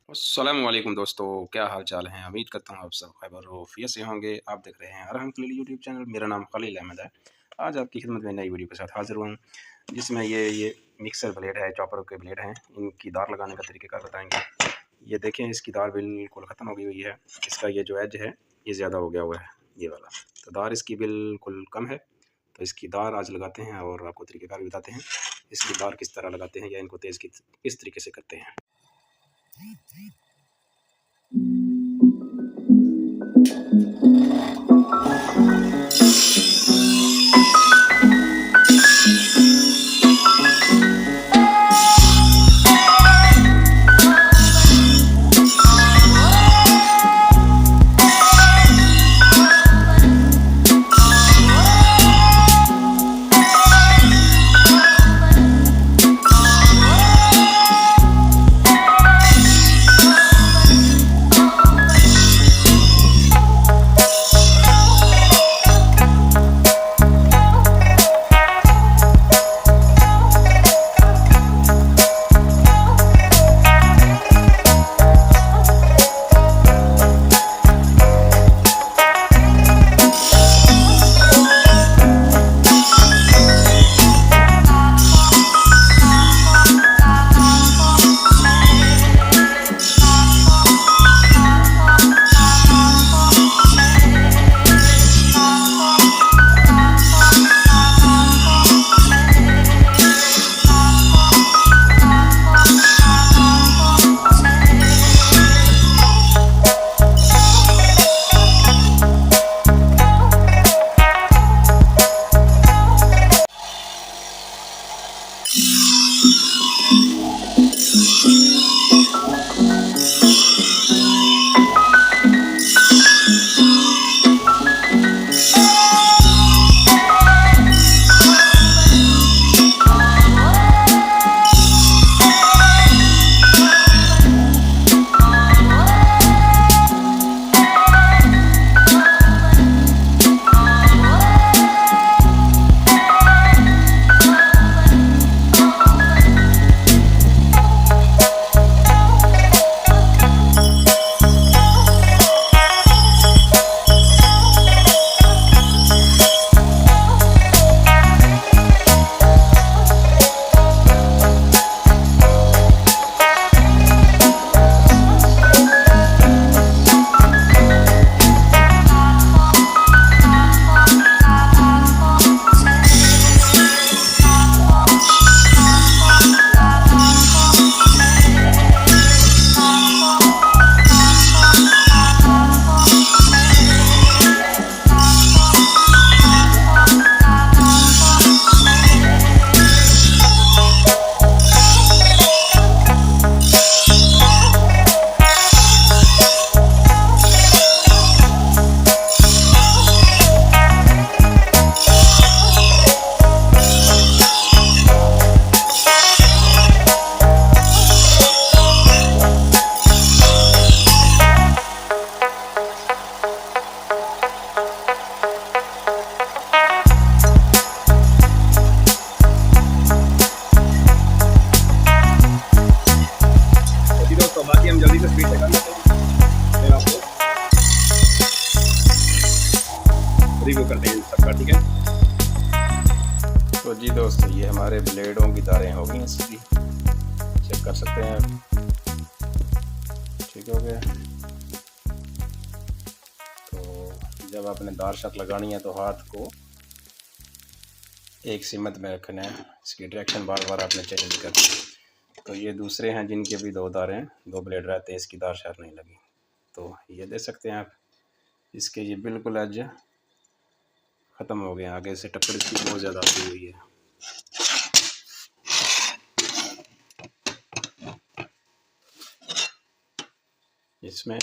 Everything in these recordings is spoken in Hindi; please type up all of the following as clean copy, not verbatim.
अस्सलाम वालेकुम दोस्तों, क्या हाल चाल हैं। उम्मीद करता हूँ आप सब खैर वाफियत से होंगे। आप देख रहे हैं अरहम खलील यूट्यूब चैनल। मेरा नाम खलील अहमद है। आज आपकी खिदमत में नई वीडियो के साथ हाजिर हुआ हूँ, जिसमें ये मिक्सर ब्लेड है, चॉपर के ब्लेड हैं। इनकी दार लगाने का तरीक़ेकार बताएंगे। ये देखें, इसकी दार बिल्कुल ख़त्म हो गई हुई है। इसका ये जो एज है ये ज़्यादा हो गया हुआ है, ये वाला। तो दार इसकी बिल्कुल कम है। तो इसकी दार आज लगाते हैं और आपको तरीक़ेकार भी बताते हैं। इसकी दार किस तरह लगाते हैं या इनको तेज़ किस तरीके से करते हैं। तो बाकी हम जल्दी से स्पीड से कर लेते हैं, फिर आपको रिव्यू करते हैं सबका। ठीक है, तो जी दोस्तों, ये हमारे ब्लेडों की तारें हो गई इसकी, चेक कर सकते हैं। ठीक हो गया। तो जब आपने दार शक लगानी है तो हाथ को एक सिमत में रखना है। इसकी डायरेक्शन बार बार आपने चेंज करनी है। तो ये दूसरे हैं जिनके भी दो दारें, दो ब्लेड रहते हैं, इसकी दार शार नहीं लगी। तो ये देख सकते हैं आप, इसके ये बिल्कुल एज ख़त्म हो गए। आगे से टक्कर इसकी बहुत ज़्यादा आती हुई है। इसमें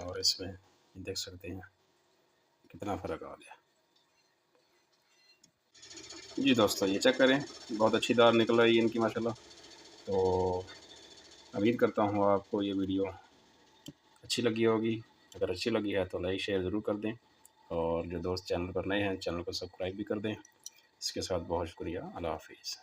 और इसमें देख सकते हैं कितना फ़र्क आ गया। जी दोस्तों, ये चेक करें, बहुत अच्छी दार निकल रही है इनकी माशाल्लाह। तो उम्मीद करता हूँ आपको ये वीडियो अच्छी लगी होगी। अगर अच्छी लगी है तो लाइक शेयर ज़रूर कर दें, और जो दोस्त चैनल पर नए हैं चैनल को सब्सक्राइब भी कर दें। इसके साथ बहुत शुक्रिया। अल्लाह हाफिज़।